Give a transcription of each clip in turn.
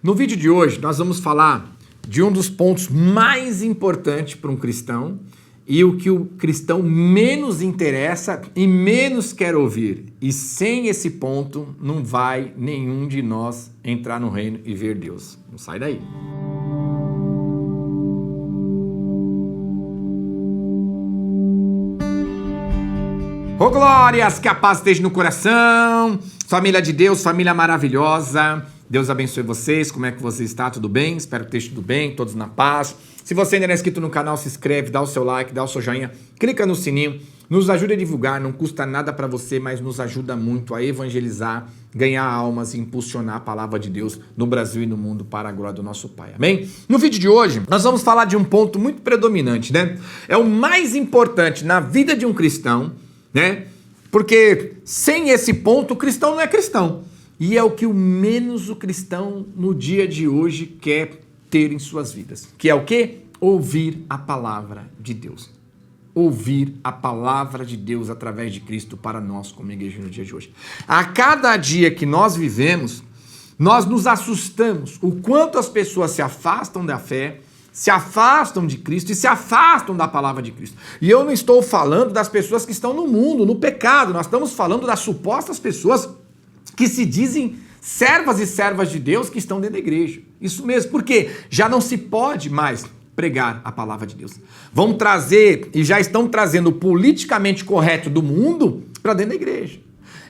No vídeo de hoje, nós vamos falar de um dos pontos mais importantes para um cristão e o que o cristão menos interessa e menos quer ouvir. E sem esse ponto, não vai nenhum de nós entrar no reino e ver Deus. Não sai daí. Ô glórias, que a paz esteja no coração, família de Deus, família maravilhosa, Deus abençoe vocês, como é que você está? Tudo bem? Espero que esteja tudo bem, todos na paz. Se você ainda não é inscrito no canal, se inscreve, dá o seu like, dá o seu joinha, clica no sininho, nos ajuda a divulgar, não custa nada para você, mas nos ajuda muito a evangelizar, ganhar almas e impulsionar a palavra de Deus no Brasil e no mundo para a glória do nosso Pai, amém? No vídeo de hoje, nós vamos falar de um ponto muito predominante, né? É o mais importante na vida de um cristão, né? Porque sem esse ponto o cristão não é cristão. E é o que o menos o cristão no dia de hoje quer ter em suas vidas. Que é o quê? Ouvir a palavra de Deus. Ouvir a palavra de Deus através de Cristo para nós como igreja no dia de hoje. A cada dia que nós vivemos, nós nos assustamos o quanto as pessoas se afastam da fé, se afastam de Cristo e se afastam da palavra de Cristo. E eu não estou falando das pessoas que estão no mundo, no pecado. Nós estamos falando das supostas pessoas que se dizem servas e servas de Deus que estão dentro da igreja. Isso mesmo, porque já não se pode mais pregar a palavra de Deus. Vão trazer, e já estão trazendo o politicamente correto do mundo para dentro da igreja.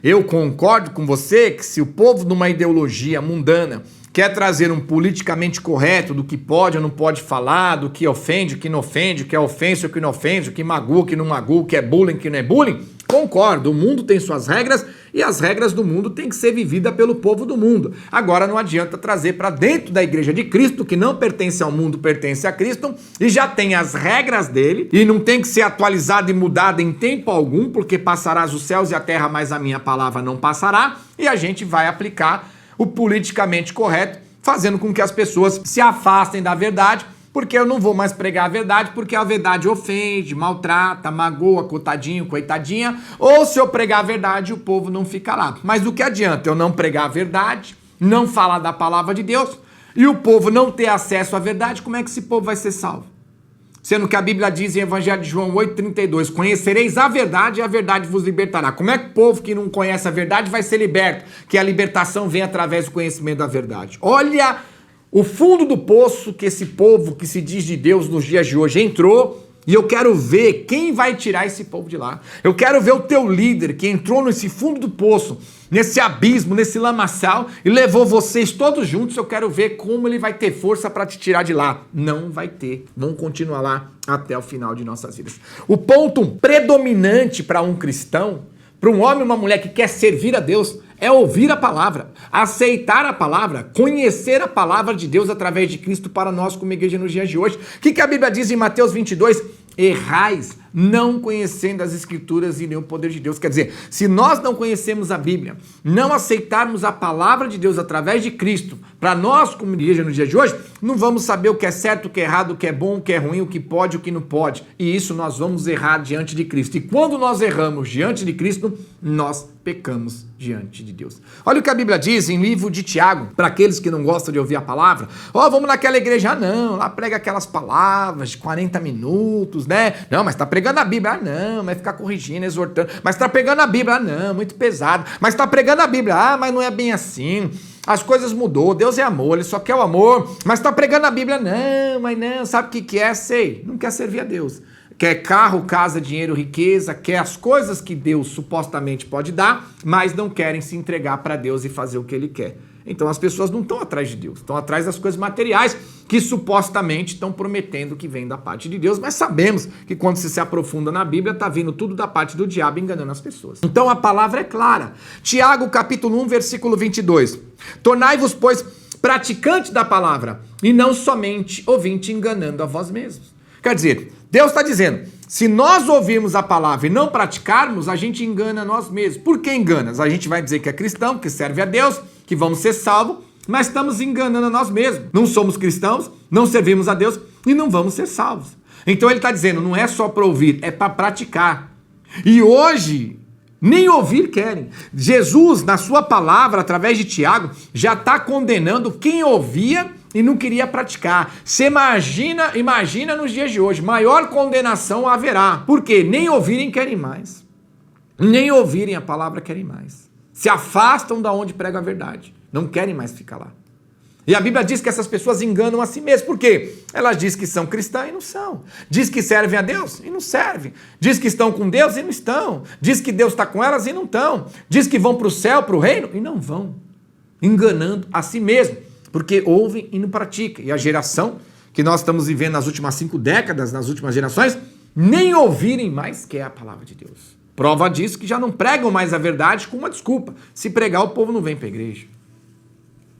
Eu concordo com você que se o povo numa ideologia mundana quer trazer um politicamente correto do que pode ou não pode falar, do que ofende, o que não ofende, o que é ofensa, o que não ofende, o que magoa, o que não magoa, o que é bullying, o que não é bullying, concordo, o mundo tem suas regras e as regras do mundo têm que ser vividas pelo povo do mundo. Agora não adianta trazer para dentro da igreja de Cristo, que não pertence ao mundo, pertence a Cristo, e já tem as regras dele, e não tem que ser atualizada e mudada em tempo algum, porque passarás os céus e a terra, mas a minha palavra não passará, e a gente vai aplicar o politicamente correto, fazendo com que as pessoas se afastem da verdade, porque eu não vou mais pregar a verdade, porque a verdade ofende, maltrata, magoa, coitadinho, coitadinha, ou se eu pregar a verdade, o povo não fica lá. Mas do que adianta eu não pregar a verdade, não falar da palavra de Deus, e o povo não ter acesso à verdade, como é que esse povo vai ser salvo? Sendo que a Bíblia diz em Evangelho de João 8,32, conhecereis a verdade e a verdade vos libertará. Como é que o povo que não conhece a verdade vai ser liberto? Que a libertação vem através do conhecimento da verdade. Olha o fundo do poço que esse povo que se diz de Deus nos dias de hoje entrou, e eu quero ver quem vai tirar esse povo de lá. Eu quero ver o teu líder que entrou nesse fundo do poço, nesse abismo, nesse lamaçal e levou vocês todos juntos. Eu quero ver como ele vai ter força para te tirar de lá. Não vai ter. Vamos continuar lá até o final de nossas vidas. O ponto predominante para um cristão, para um homem e uma mulher que quer servir a Deus, é ouvir a palavra, aceitar a palavra, conhecer a palavra de Deus através de Cristo para nós como igreja nos dias de hoje. O que a Bíblia diz em Mateus 22? Errais, não conhecendo as Escrituras e nem o poder de Deus. Quer dizer, se nós não conhecemos a Bíblia, não aceitarmos a palavra de Deus através de Cristo, para nós como igreja no dia de hoje, não vamos saber o que é certo, o que é errado, o que é bom, o que é ruim, o que pode, o que não pode. E isso nós vamos errar diante de Cristo. E quando nós erramos diante de Cristo, nós pecamos diante de Deus. Olha o que a Bíblia diz em livro de Tiago, para aqueles que não gostam de ouvir a palavra. Vamos naquela igreja, não, lá prega aquelas palavras de 40 minutos, né? Não, mas tá pregando a Bíblia, não, vai ficar corrigindo, exortando, mas tá pregando a Bíblia, não, muito pesado, mas tá pregando a Bíblia, mas não é bem assim, as coisas mudou, Deus é amor, ele só quer o amor, mas tá pregando a Bíblia, não, mas não, sabe o que é? Sei, não quer servir a Deus. Quer carro, casa, dinheiro, riqueza, quer as coisas que Deus supostamente pode dar, mas não querem se entregar para Deus e fazer o que Ele quer. Então as pessoas não estão atrás de Deus, estão atrás das coisas materiais que supostamente estão prometendo que vem da parte de Deus, mas sabemos que quando se aprofunda na Bíblia, está vindo tudo da parte do diabo enganando as pessoas. Então a palavra é clara. Tiago capítulo 1, versículo 22. Tornai-vos, pois, praticantes da palavra e não somente ouvinte enganando a vós mesmos. Quer dizer, Deus está dizendo, se nós ouvirmos a palavra e não praticarmos, a gente engana nós mesmos. Por que enganas? A gente vai dizer que é cristão, que serve a Deus, que vamos ser salvos, mas estamos enganando a nós mesmos. Não somos cristãos, não servimos a Deus e não vamos ser salvos. Então ele está dizendo, não é só para ouvir, é para praticar. E hoje, nem ouvir querem. Jesus, na sua palavra, através de Tiago, já está condenando quem ouvia e não queria praticar. Você imagina nos dias de hoje, maior condenação haverá. Por quê? Nem ouvirem querem mais. Nem ouvirem a palavra querem mais. Se afastam da onde prega a verdade. Não querem mais ficar lá. E a Bíblia diz que essas pessoas enganam a si mesmas. Por quê? Elas dizem que são cristãs e não são. Diz que servem a Deus e não servem. Diz que estão com Deus e não estão. Diz que Deus está com elas e não estão. Diz que vão para o céu, para o reino e não vão. Enganando a si mesmo. Porque ouvem e não praticam. E a geração que nós estamos vivendo nas últimas 5 décadas, nas últimas gerações, nem ouvirem mais quer a palavra de Deus. Prova disso que já não pregam mais a verdade com uma desculpa. Se pregar, o povo não vem para a igreja.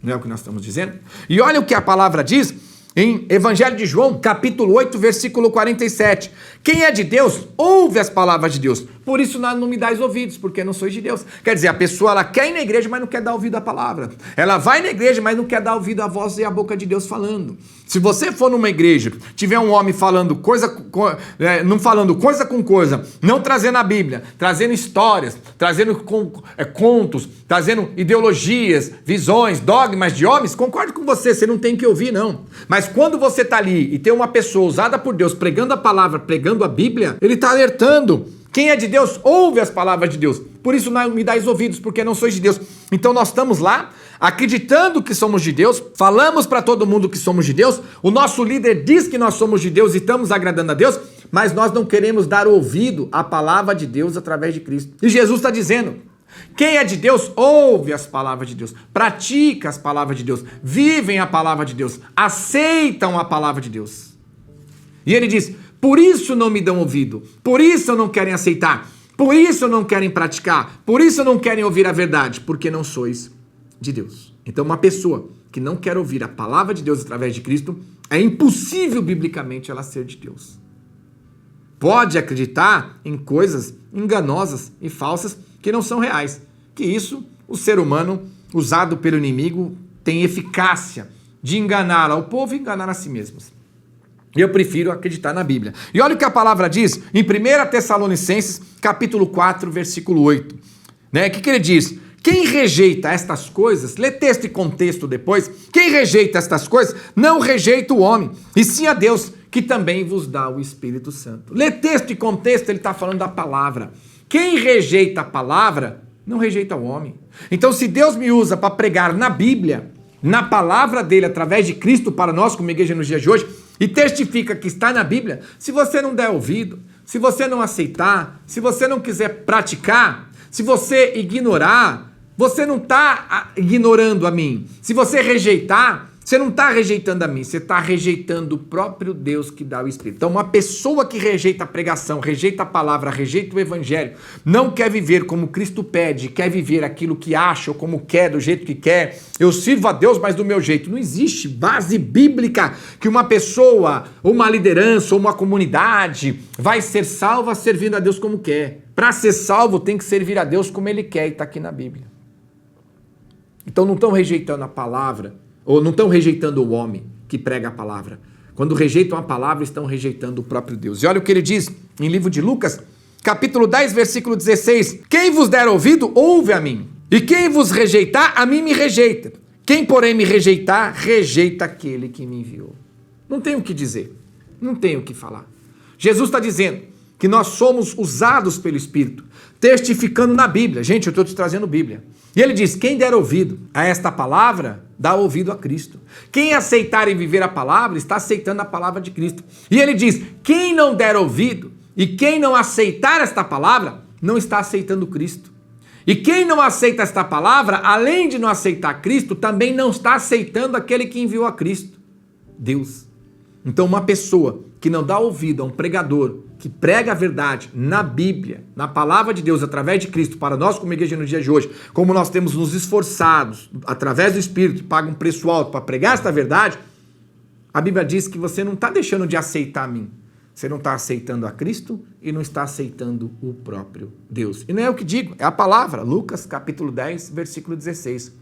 Não é o que nós estamos dizendo? E olha o que a palavra diz em Evangelho de João, capítulo 8, versículo 47. Quem é de Deus, ouve as palavras de Deus. Por isso não me dais ouvidos, porque não sois de Deus. Quer dizer, a pessoa ela quer ir na igreja, mas não quer dar ouvido à palavra. Ela vai na igreja, mas não quer dar ouvido à voz e à boca de Deus falando. Se você for numa igreja, tiver um homem falando não falando coisa com coisa, não trazendo a Bíblia, trazendo histórias, trazendo contos, trazendo ideologias, visões, dogmas de homens, concordo com você não tem que ouvir não. Mas quando você está ali e tem uma pessoa usada por Deus pregando a palavra, pregando a Bíblia, ele está alertando. Quem é de Deus, ouve as palavras de Deus. Por isso não me dais ouvidos, porque não sois de Deus. Então nós estamos lá, acreditando que somos de Deus, falamos para todo mundo que somos de Deus, o nosso líder diz que nós somos de Deus e estamos agradando a Deus, mas nós não queremos dar ouvido à palavra de Deus através de Cristo. E Jesus está dizendo, quem é de Deus, ouve as palavras de Deus, pratica as palavras de Deus, vivem a palavra de Deus, aceitam a palavra de Deus. E ele diz, por isso não me dão ouvido, por isso não querem aceitar, por isso não querem praticar, por isso não querem ouvir a verdade, porque não sois de Deus. Então uma pessoa que não quer ouvir a palavra de Deus através de Cristo, é impossível biblicamente ela ser de Deus. Pode acreditar em coisas enganosas e falsas que não são reais. Que isso, o ser humano, usado pelo inimigo, tem eficácia de enganar ao povo e enganar a si mesmos. Eu prefiro acreditar na Bíblia. E olha o que a palavra diz em 1 Tessalonicenses, capítulo 4, versículo 8. O que ele diz? Quem rejeita estas coisas, lê texto e contexto depois, quem rejeita estas coisas, não rejeita o homem, e sim a Deus, que também vos dá o Espírito Santo. Lê texto e contexto, ele está falando da palavra. Quem rejeita a palavra, não rejeita o homem. Então, se Deus me usa para pregar na Bíblia, na palavra dele, através de Cristo para nós, como igreja nos dias de hoje, e testifica que está na Bíblia, se você não der ouvido, se você não aceitar, se você não quiser praticar, se você ignorar, você não está ignorando a mim. Se você rejeitar, você não está rejeitando a mim, você está rejeitando o próprio Deus que dá o Espírito. Então, uma pessoa que rejeita a pregação, rejeita a palavra, rejeita o Evangelho, não quer viver como Cristo pede, quer viver aquilo que acha ou como quer, do jeito que quer. Eu sirvo a Deus, mas do meu jeito. Não existe base bíblica que uma pessoa, uma liderança ou uma comunidade vai ser salva servindo a Deus como quer. Para ser salvo, tem que servir a Deus como Ele quer, e está aqui na Bíblia. Então, não estão rejeitando a palavra, ou não estão rejeitando o homem que prega a palavra. Quando rejeitam a palavra, estão rejeitando o próprio Deus. E olha o que ele diz em livro de Lucas, capítulo 10, versículo 16. Quem vos der ouvido, ouve a mim. E quem vos rejeitar, a mim me rejeita. Quem, porém, me rejeitar, rejeita aquele que me enviou. Não tem o que dizer. Não tem o que falar. Jesus está dizendo que nós somos usados pelo Espírito, testificando na Bíblia. Gente, eu estou te trazendo Bíblia. E ele diz, quem der ouvido a esta palavra, dá ouvido a Cristo. Quem aceitar e viver a palavra, está aceitando a palavra de Cristo. E ele diz, quem não der ouvido e quem não aceitar esta palavra, não está aceitando Cristo. E quem não aceita esta palavra, além de não aceitar Cristo, também não está aceitando aquele que enviou a Cristo, Deus. Então uma pessoa que não dá ouvido a um pregador que prega a verdade na Bíblia, na palavra de Deus, através de Cristo, para nós como igreja no dia de hoje, como nós temos nos esforçados, através do Espírito, paga um preço alto para pregar esta verdade, a Bíblia diz que você não está deixando de aceitar a mim. Você não está aceitando a Cristo e não está aceitando o próprio Deus. E não é o que digo, é a palavra. Lucas, capítulo 10, versículo 16.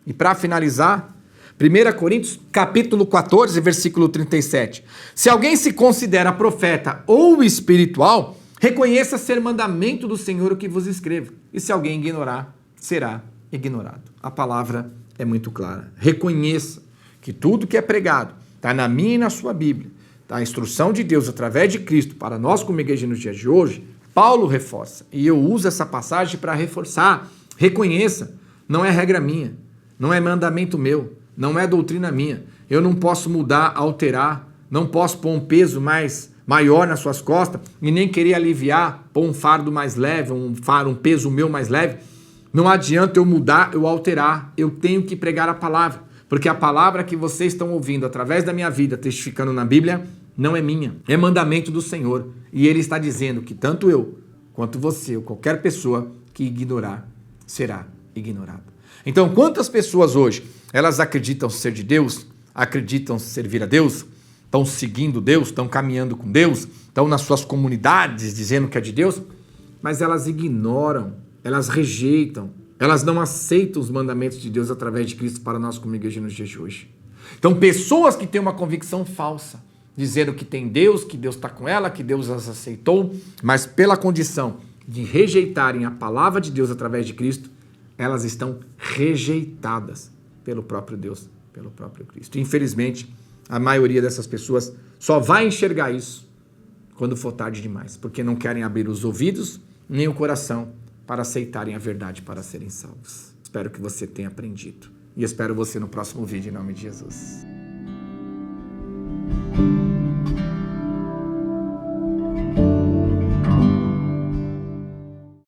E para finalizar, 1 Coríntios, capítulo 14, versículo 37. Se alguém se considera profeta ou espiritual, Reconheça ser mandamento do Senhor o que vos escrevo. E se alguém ignorar, será ignorado. A palavra é muito clara. Reconheça que tudo que é pregado está na minha e na sua Bíblia. Tá? A instrução de Deus através de Cristo para nós como igreja nos dias de hoje, Paulo reforça. E eu uso essa passagem para reforçar. Reconheça. Não é regra minha. Não é mandamento meu. Não é doutrina minha. Eu não posso mudar, alterar. Não posso pôr um peso maior nas suas costas e nem querer aliviar, pôr um fardo mais leve, um peso meu mais leve. Não adianta eu mudar, eu alterar. Eu tenho que pregar a palavra. Porque a palavra que vocês estão ouvindo através da minha vida, testificando na Bíblia, não é minha. É mandamento do Senhor. E Ele está dizendo que tanto eu, quanto você, ou qualquer pessoa que ignorar, será ignorado. Então, quantas pessoas hoje, elas acreditam ser de Deus, acreditam servir a Deus, estão seguindo Deus, estão caminhando com Deus, estão nas suas comunidades dizendo que é de Deus, mas elas ignoram, elas rejeitam, elas não aceitam os mandamentos de Deus através de Cristo para nós como igreja nos dias de hoje. Então, pessoas que têm uma convicção falsa, dizendo que tem Deus, que Deus está com ela, que Deus as aceitou, mas pela condição de rejeitarem a palavra de Deus através de Cristo, elas estão rejeitadas pelo próprio Deus, pelo próprio Cristo. Infelizmente, a maioria dessas pessoas só vai enxergar isso quando for tarde demais, porque não querem abrir os ouvidos nem o coração para aceitarem a verdade para serem salvos. Espero que você tenha aprendido e espero você no próximo vídeo em nome de Jesus.